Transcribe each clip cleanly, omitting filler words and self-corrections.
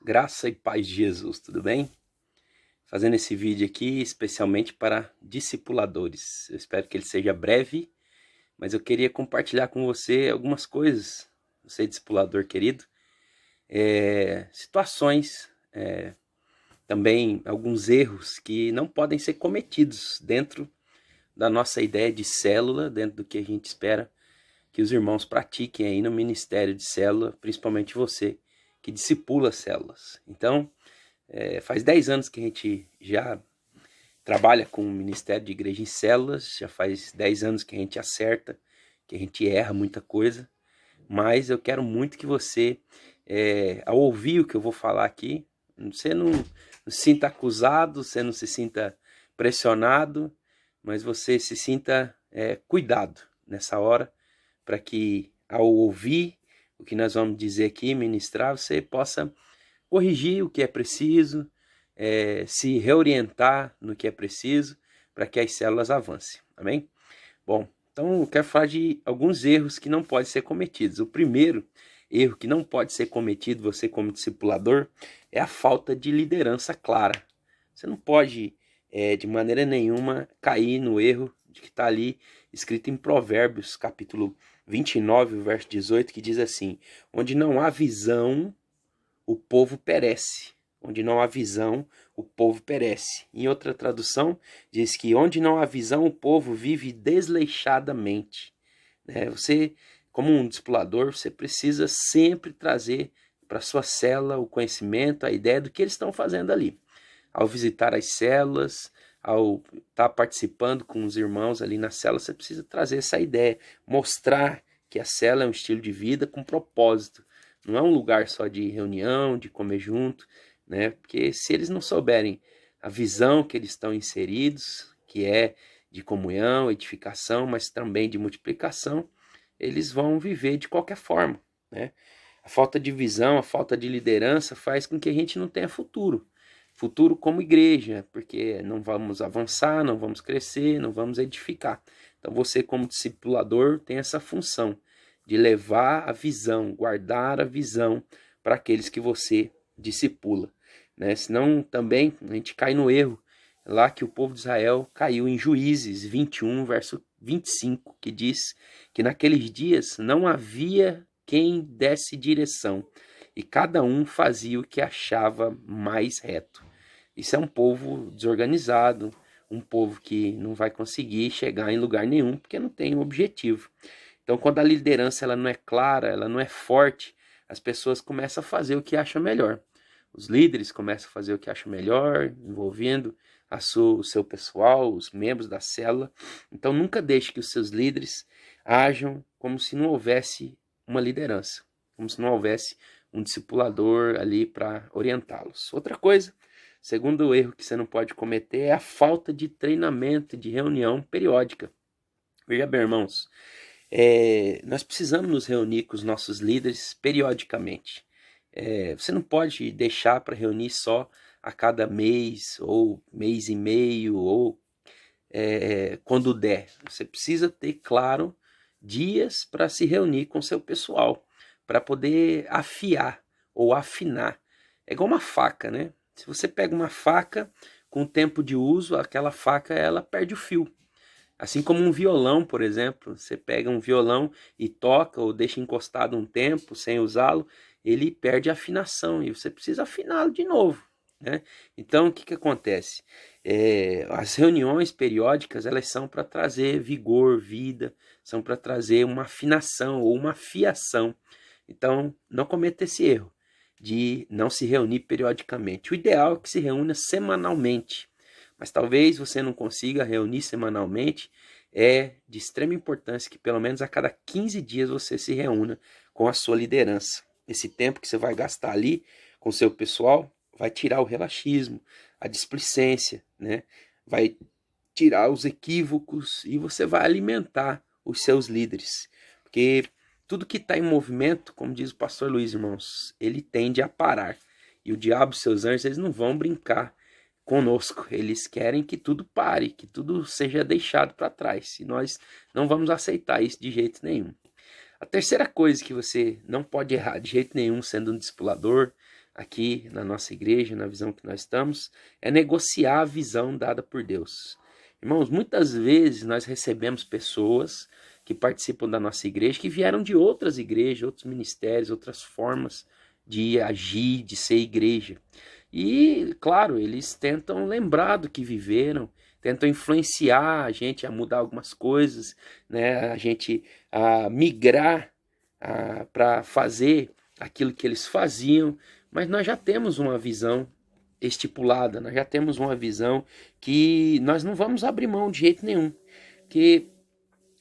Graça e paz de Jesus, tudo bem? Fazendo esse vídeo aqui especialmente para discipuladores. Eu espero que ele seja breve, mas eu queria compartilhar com você algumas coisas, você discipulador querido, situações, também alguns erros que não podem ser cometidos dentro da nossa ideia de célula, dentro do que a gente espera que os irmãos pratiquem aí no ministério de célula, principalmente você que discipula células. Então, faz 10 anos que a gente já trabalha com o Ministério de Igreja em Células, já faz 10 anos que a gente acerta, que a gente erra muita coisa, mas eu quero muito que você, ao ouvir o que eu vou falar aqui, você não se sinta acusado, você não se sinta pressionado, mas você se sinta cuidado nessa hora, para que ao ouvir o que nós vamos dizer aqui, ministrar, você possa corrigir o que é preciso, se reorientar no que é preciso para que as células avancem. Amém? Bom, então eu quero falar de alguns erros que não podem ser cometidos. O primeiro erro que não pode ser cometido, você como discipulador, é a falta de liderança clara. Você não pode, de maneira nenhuma, cair no erro de que está ali escrito em Provérbios, capítulo 29, verso 18, que diz assim: onde não há visão, o povo perece. Onde não há visão, o povo perece. Em outra tradução, diz que onde não há visão, o povo vive desleixadamente. Você, como um discipulador, você precisa sempre trazer para a sua célula o conhecimento, a ideia do que eles estão fazendo ali. Ao visitar as células, ao estar participando com os irmãos ali na célula, você precisa trazer essa ideia, mostrar que a célula é um estilo de vida com propósito. Não é um lugar só de reunião, de comer junto, né? Porque se eles não souberem a visão que eles estão inseridos, que é de comunhão, edificação, mas também de multiplicação, eles vão viver de qualquer forma, né? A falta de visão, a falta de liderança faz com que a gente não tenha futuro. Futuro como igreja, porque não vamos avançar, não vamos crescer, não vamos edificar. Então você, como discipulador, tem essa função de levar a visão, guardar a visão para aqueles que você discipula, né? Senão também a gente cai no erro lá que o povo de Israel caiu em Juízes 21, verso 25, que diz que naqueles dias não havia quem desse direção, e cada um fazia o que achava mais reto. Isso é um povo desorganizado, um povo que não vai conseguir chegar em lugar nenhum, porque não tem um objetivo. Então, quando a liderança ela não é clara, ela não é forte, as pessoas começam a fazer o que acham melhor. Os líderes começam a fazer o que acham melhor, envolvendo o seu pessoal, os membros da célula. Então, nunca deixe que os seus líderes ajam como se não houvesse uma liderança, como se não houvesse um discipulador ali para orientá-los. Outra coisa, segundo erro que você não pode cometer, é a falta de treinamento, de reunião periódica. Veja bem, irmãos, nós precisamos nos reunir com os nossos líderes periodicamente. Você não pode deixar para reunir só a cada mês, ou mês e meio, ou quando der. Você precisa ter, claro, dias para se reunir com seu pessoal, para poder afiar ou afinar. É igual uma faca, né? Se você pega uma faca com o tempo de uso, aquela faca ela perde o fio. Assim como um violão, por exemplo, você pega um violão e toca ou deixa encostado um tempo sem usá-lo, ele perde a afinação e você precisa afiná-lo de novo, né? Então, o que que acontece? As reuniões periódicas, elas são para trazer vigor, vida, são para trazer uma afinação ou uma afiação. Então, não cometa esse erro de não se reunir periodicamente. O ideal é que se reúna semanalmente, mas talvez você não consiga reunir semanalmente. É de extrema importância que pelo menos a cada 15 dias você se reúna com a sua liderança. Esse tempo que você vai gastar ali com o seu pessoal vai tirar o relaxismo, a displicência, né? Vai tirar os equívocos e você vai alimentar os seus líderes. Porque tudo que está em movimento, como diz o pastor Luiz, irmãos, ele tende a parar. E o diabo e seus anjos, eles não vão brincar conosco. Eles querem que tudo pare, que tudo seja deixado para trás. E nós não vamos aceitar isso de jeito nenhum. A terceira coisa que você não pode errar de jeito nenhum sendo um discipulador, aqui na nossa igreja, na visão que nós estamos, é negociar a visão dada por Deus. Irmãos, muitas vezes nós recebemos pessoas que participam da nossa igreja, que vieram de outras igrejas, outros ministérios, outras formas de agir, de ser igreja. E, claro, eles tentam lembrar do que viveram, tentam influenciar a gente a mudar algumas coisas, né? A gente a migrar para fazer aquilo que eles faziam, mas nós já temos uma visão estipulada, nós já temos uma visão que nós não vamos abrir mão de jeito nenhum, que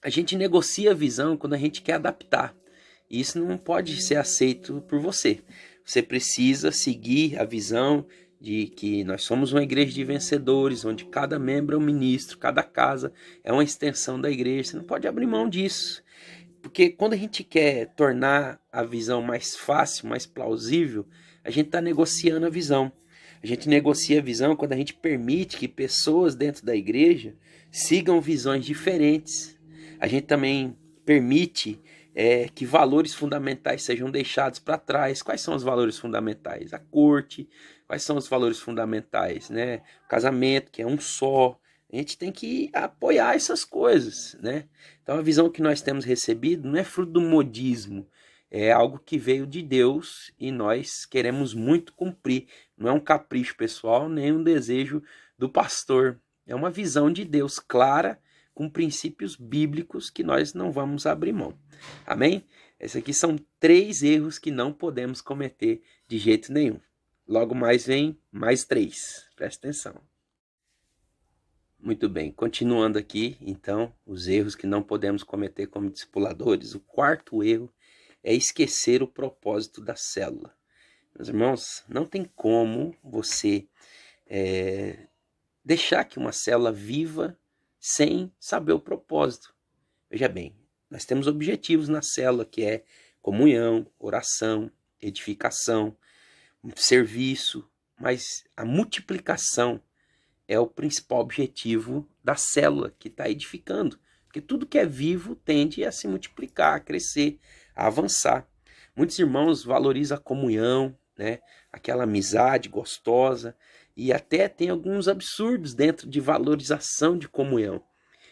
a gente negocia a visão quando a gente quer adaptar. E isso não pode ser aceito por você. Você precisa seguir a visão de que nós somos uma igreja de vencedores, onde cada membro é um ministro, cada casa é uma extensão da igreja. Você não pode abrir mão disso. Porque quando a gente quer tornar a visão mais fácil, mais plausível, a gente está negociando a visão. A gente negocia a visão quando a gente permite que pessoas dentro da igreja sigam visões diferentes. A gente também permite que valores fundamentais sejam deixados para trás. Quais são os valores fundamentais? A corte. Quais são os valores fundamentais? Né? O casamento, que é um só. A gente tem que apoiar essas coisas, né? Então a visão que nós temos recebido não é fruto do modismo, é algo que veio de Deus e nós queremos muito cumprir. Não é um capricho pessoal, nem um desejo do pastor. É uma visão de Deus clara, com princípios bíblicos que nós não vamos abrir mão. Amém? Esses aqui são 3 erros que não podemos cometer de jeito nenhum. Logo mais vem mais 3. Presta atenção. Muito bem, continuando aqui, então, os erros que não podemos cometer como discipuladores. O 4º erro é esquecer o propósito da célula. Meus irmãos, não tem como você deixar que uma célula viva sem saber o propósito. Veja bem, nós temos objetivos na célula, que é comunhão, oração, edificação, serviço, mas a multiplicação é o principal objetivo da célula que está edificando. Porque tudo que é vivo tende a se multiplicar, a crescer, a avançar. Muitos irmãos valorizam a comunhão, né? Aquela amizade gostosa, e até tem alguns absurdos dentro de valorização de comunhão.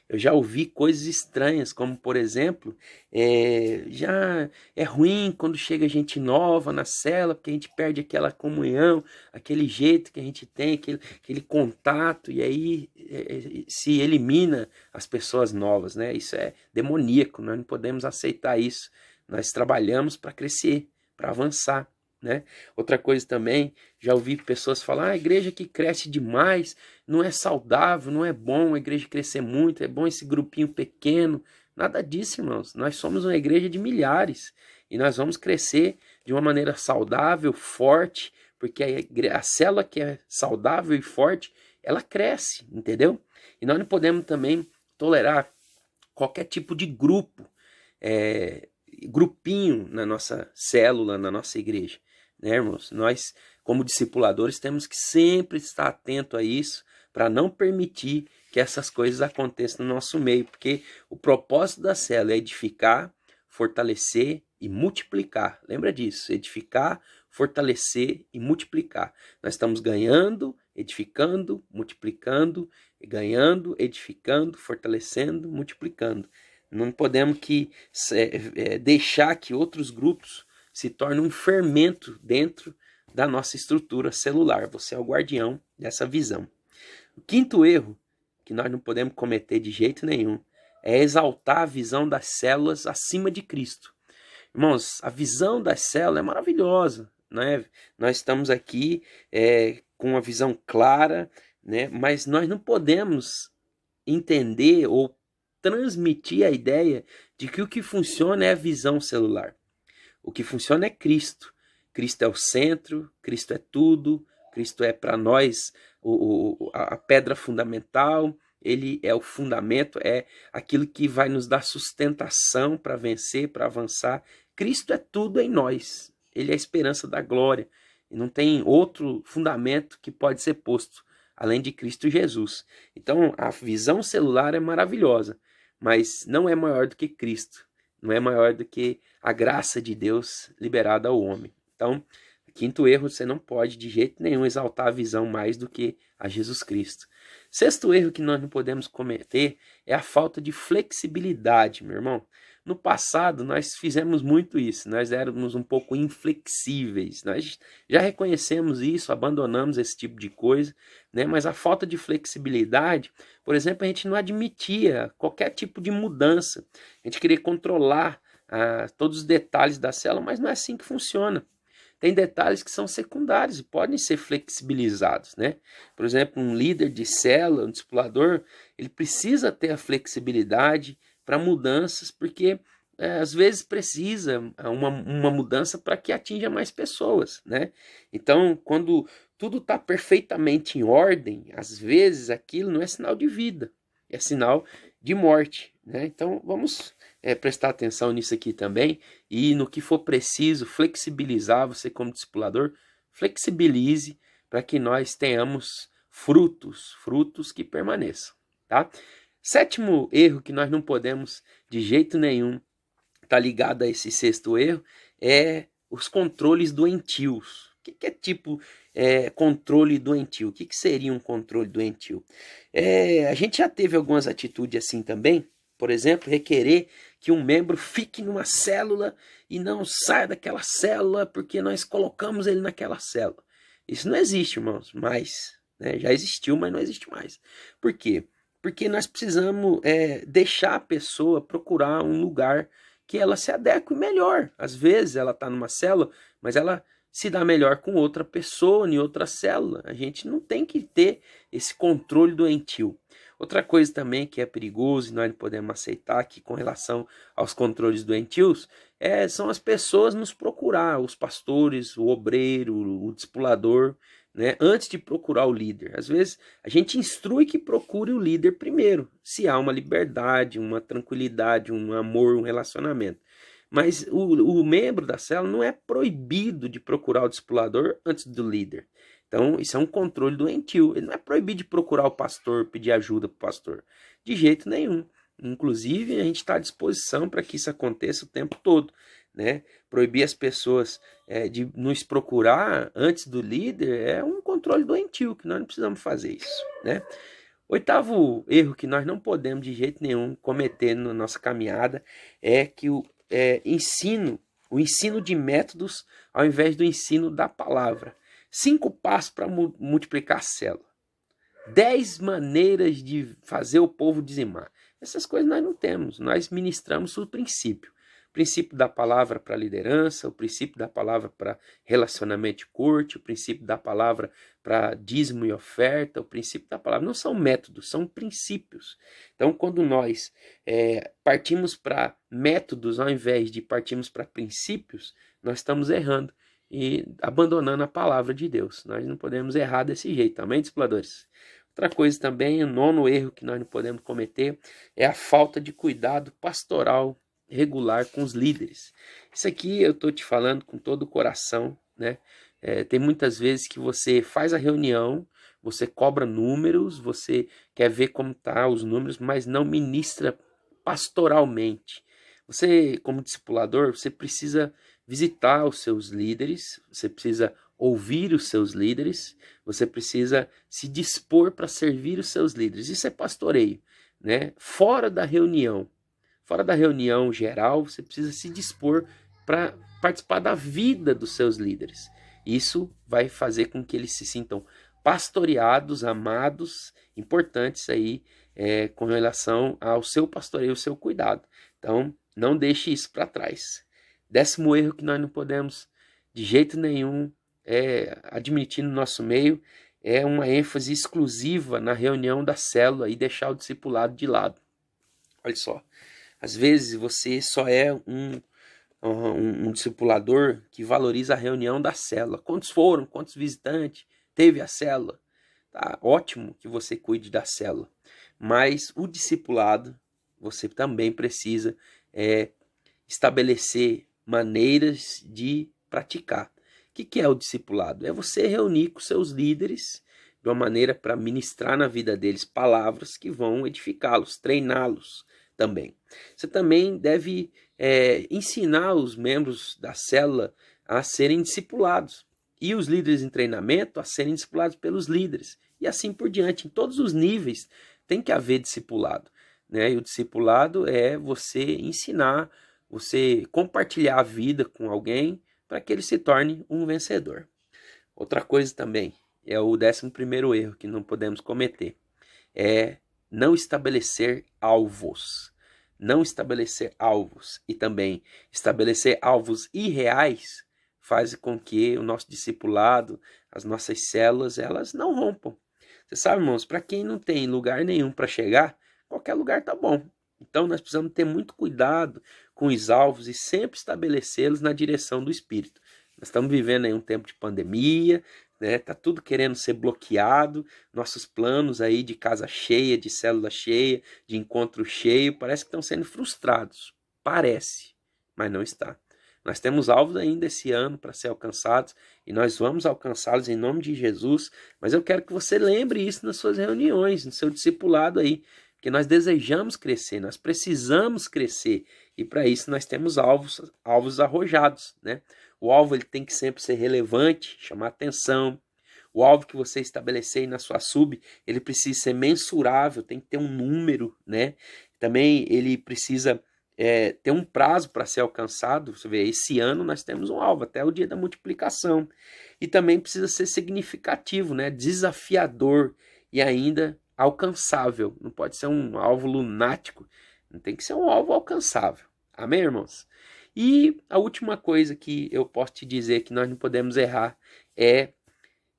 Eu já ouvi coisas estranhas, como, por exemplo, já é ruim quando chega gente nova na cela, porque a gente perde aquela comunhão, aquele jeito que a gente tem, aquele contato, e aí se elimina as pessoas novas, né? Isso é demoníaco, nós não podemos aceitar isso. Nós trabalhamos para crescer, para avançar. Né? Outra coisa também, já ouvi pessoas falar, a igreja que cresce demais, não é saudável, não é bom a igreja crescer muito, é bom esse grupinho pequeno. Nada disso, irmãos. Nós somos uma igreja de milhares e nós vamos crescer de uma maneira saudável, forte, porque a célula que é saudável e forte, ela cresce, entendeu? E nós não podemos também tolerar qualquer tipo de grupinho na nossa célula, na nossa igreja. Né, irmãos? Nós, como discipuladores, temos que sempre estar atento a isso para não permitir que essas coisas aconteçam no nosso meio, porque o propósito da célula é edificar, fortalecer e multiplicar. Lembra disso? Edificar, fortalecer e multiplicar. Nós estamos ganhando, edificando, multiplicando, ganhando, edificando, fortalecendo, multiplicando. Não podemos deixar que outros grupos se torne um fermento dentro da nossa estrutura celular. Você é o guardião dessa visão. O 5º erro, que nós não podemos cometer de jeito nenhum, é exaltar a visão das células acima de Cristo. Irmãos, a visão das células é maravilhosa, né? Nós estamos aqui com uma visão clara, né? Mas nós não podemos entender ou transmitir a ideia de que o que funciona é a visão celular. O que funciona é Cristo. Cristo é o centro, Cristo é tudo, Cristo é para nós a pedra fundamental, ele é o fundamento, é aquilo que vai nos dar sustentação para vencer, para avançar. Cristo é tudo em nós, ele é a esperança da glória. E não tem outro fundamento que pode ser posto, além de Cristo Jesus. Então, a visão celular é maravilhosa, mas não é maior do que Cristo. Não é maior do que a graça de Deus liberada ao homem. Então, Quinto erro, você não pode de jeito nenhum exaltar a visão mais do que a Jesus Cristo. Sexto erro que nós não podemos cometer é a falta de flexibilidade, meu irmão. No passado, nós fizemos muito isso, nós éramos um pouco inflexíveis, nós já reconhecemos isso, abandonamos esse tipo de coisa, né? Mas a falta de flexibilidade, por exemplo, a gente não admitia qualquer tipo de mudança, a gente queria controlar todos os detalhes da célula, mas não é assim que funciona. Tem detalhes que são secundários e podem ser flexibilizados, né? Por exemplo, um líder de célula, um discipulador, ele precisa ter a flexibilidade para mudanças, porque às vezes precisa uma mudança para que atinja mais pessoas, né? Então, quando tudo está perfeitamente em ordem, às vezes aquilo não é sinal de vida, é sinal de morte, né? Então, vamos prestar atenção nisso aqui também, e no que for preciso, flexibilizar, você como discipulador, flexibilize para que nós tenhamos frutos que permaneçam, tá? Sétimo erro que nós não podemos de jeito nenhum estar ligado a esse sexto erro é os controles doentios. O que é tipo controle doentio? O que seria um controle doentio? A gente já teve algumas atitudes assim também. Por exemplo, requerer que um membro fique numa célula e não saia daquela célula porque nós colocamos ele naquela célula. Isso não existe, irmãos, mais. Né? Já existiu, mas não existe mais. Por quê? Porque nós precisamos deixar a pessoa procurar um lugar que ela se adeque melhor. Às vezes ela está numa célula, mas ela se dá melhor com outra pessoa, em outra célula. A gente não tem que ter esse controle doentio. Outra coisa também que é perigoso e nós não podemos aceitar aqui com relação aos controles doentios são as pessoas nos procurar, os pastores, o obreiro, o discipulador, né, antes de procurar o líder. Às vezes a gente instrui que procure o líder primeiro, se há uma liberdade, uma tranquilidade, um amor, um relacionamento. Mas o membro da célula não é proibido de procurar o discipulador antes do líder. Então, isso é um controle doentio. Ele não é proibido de procurar o pastor, pedir ajuda para o pastor. De jeito nenhum. Inclusive, a gente está à disposição para que isso aconteça o tempo todo. Né? Proibir as pessoas de nos procurar antes do líder é um controle doentio, que nós não precisamos fazer isso. Né? Oitavo erro que nós não podemos de jeito nenhum cometer na nossa caminhada é que o ensino de métodos ao invés do ensino da palavra. 5 passos para multiplicar a célula. 10 maneiras de fazer o povo dizimar. Essas coisas nós não temos. Nós ministramos o princípio. O princípio da palavra para liderança, o princípio da palavra para relacionamento de corte, o princípio da palavra para dízimo e oferta, o princípio da palavra. Não são métodos, são princípios. Então, quando nós partimos para métodos ao invés de partirmos para princípios, nós estamos errando e abandonando a palavra de Deus. Nós não podemos errar desse jeito, amém, discipuladores? Outra coisa também, o nono erro que nós não podemos cometer é a falta de cuidado pastoral regular com os líderes. Isso aqui eu estou te falando com todo o coração, né? Tem muitas vezes que você faz a reunião, você cobra números, você quer ver como tá os números, mas não ministra pastoralmente. Você, como discipulador, você precisa visitar os seus líderes, você precisa ouvir os seus líderes, você precisa se dispor para servir os seus líderes. Isso é pastoreio, né? Fora da reunião geral, você precisa se dispor para participar da vida dos seus líderes. Isso vai fazer com que eles se sintam pastoreados, amados, importantes aí com relação ao seu pastoreio, ao seu cuidado. Então, não deixe isso para trás. 10º erro que nós não podemos de jeito nenhum admitir no nosso meio é uma ênfase exclusiva na reunião da célula e deixar o discipulado de lado. Olha só, às vezes você só é um discipulador que valoriza a reunião da célula. Quantos foram? Quantos visitantes teve a célula? Tá ótimo que você cuide da célula, mas o discipulado você também precisa estabelecer maneiras de praticar. O que é o discipulado? É você reunir com seus líderes de uma maneira para ministrar na vida deles palavras que vão edificá-los, treiná-los também. Você também deve ensinar os membros da célula a serem discipulados. E os líderes em treinamento a serem discipulados pelos líderes. E assim por diante, em todos os níveis tem que haver discipulado, né? E o discipulado é você ensinar, você compartilhar a vida com alguém para que ele se torne um vencedor. Outra coisa também, é o 11º erro que não podemos cometer, é não estabelecer alvos. Não estabelecer alvos e também estabelecer alvos irreais faz com que o nosso discipulado, as nossas células, elas não rompam. Você sabe, irmãos, para quem não tem lugar nenhum para chegar, qualquer lugar tá bom. Então nós precisamos ter muito cuidado com os alvos e sempre estabelecê-los na direção do Espírito. Nós estamos vivendo aí um tempo de pandemia, né? Tá tudo querendo ser bloqueado, nossos planos aí de casa cheia, de célula cheia, de encontro cheio, parece que estão sendo frustrados. Parece, mas não está. Nós temos alvos ainda esse ano para ser alcançados e nós vamos alcançá-los em nome de Jesus, mas eu quero que você lembre isso nas suas reuniões, no seu discipulado aí, que nós desejamos crescer, nós precisamos crescer e para isso nós temos alvos arrojados, né? O alvo ele tem que sempre ser relevante, chamar atenção. O alvo que você estabelecer aí na sua sub, ele precisa ser mensurável, tem que ter um número, né? Também ele precisa ter um prazo para ser alcançado. Você vê, esse ano nós temos um alvo, até o dia da multiplicação. E também precisa ser significativo, né? Desafiador e ainda alcançável. Não pode ser um alvo lunático, não tem que ser um alvo alcançável. Amém, irmãos? E a última coisa que eu posso te dizer que nós não podemos errar é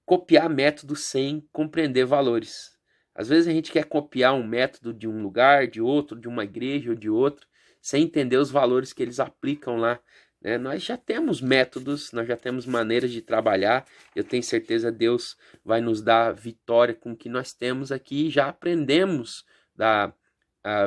copiar métodos sem compreender valores. Às vezes a gente quer copiar um método de um lugar, de outro, de uma igreja ou de outro, sem entender os valores que eles aplicam lá, né? Nós já temos métodos, nós já temos maneiras de trabalhar. Eu tenho certeza que Deus vai nos dar vitória com o que nós temos aqui. Já aprendemos da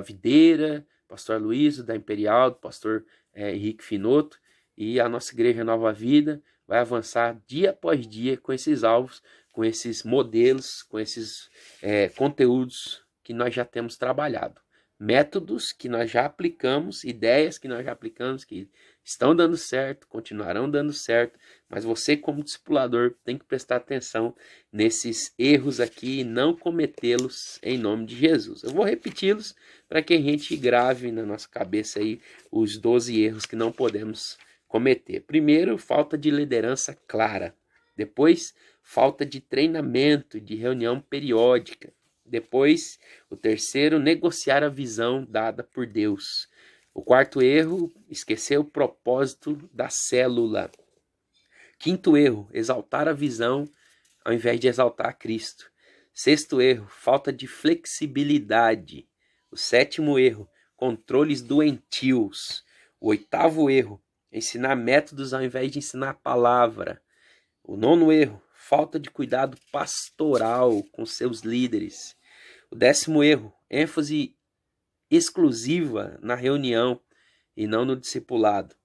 Videira, pastor Luiz, da Imperial, do pastor Henrique Finoto, e a nossa igreja Nova Vida vai avançar dia após dia com esses alvos, com esses modelos, com esses conteúdos que nós já temos trabalhado. Métodos que nós já aplicamos, ideias que nós já aplicamos, que estão dando certo, continuarão dando certo, mas você como discipulador tem que prestar atenção nesses erros aqui e não cometê-los em nome de Jesus. Eu vou repeti-los para que a gente grave na nossa cabeça aí os 12 erros que não podemos cometer. Primeiro, falta de liderança clara. Depois, falta de treinamento, de reunião periódica. Depois, o terceiro, negociar a visão dada por Deus. O quarto erro, esquecer o propósito da célula. Quinto erro, exaltar a visão ao invés de exaltar Cristo. Sexto erro, falta de flexibilidade. O sétimo erro, controles doentios. O oitavo erro, ensinar métodos ao invés de ensinar a palavra. O nono erro, falta de cuidado pastoral com seus líderes. O 10º erro, ênfase exclusiva na reunião e não no discipulado.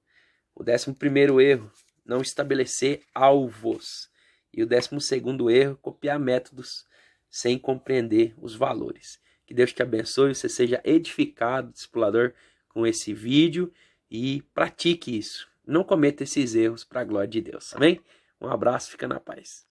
O 11º erro, não estabelecer alvos. E o 12º erro, copiar métodos sem compreender os valores. Que Deus te abençoe, você seja edificado, discipulador, com esse vídeo e pratique isso. Não cometa esses erros para a glória de Deus. Amém? Um abraço, fica na paz.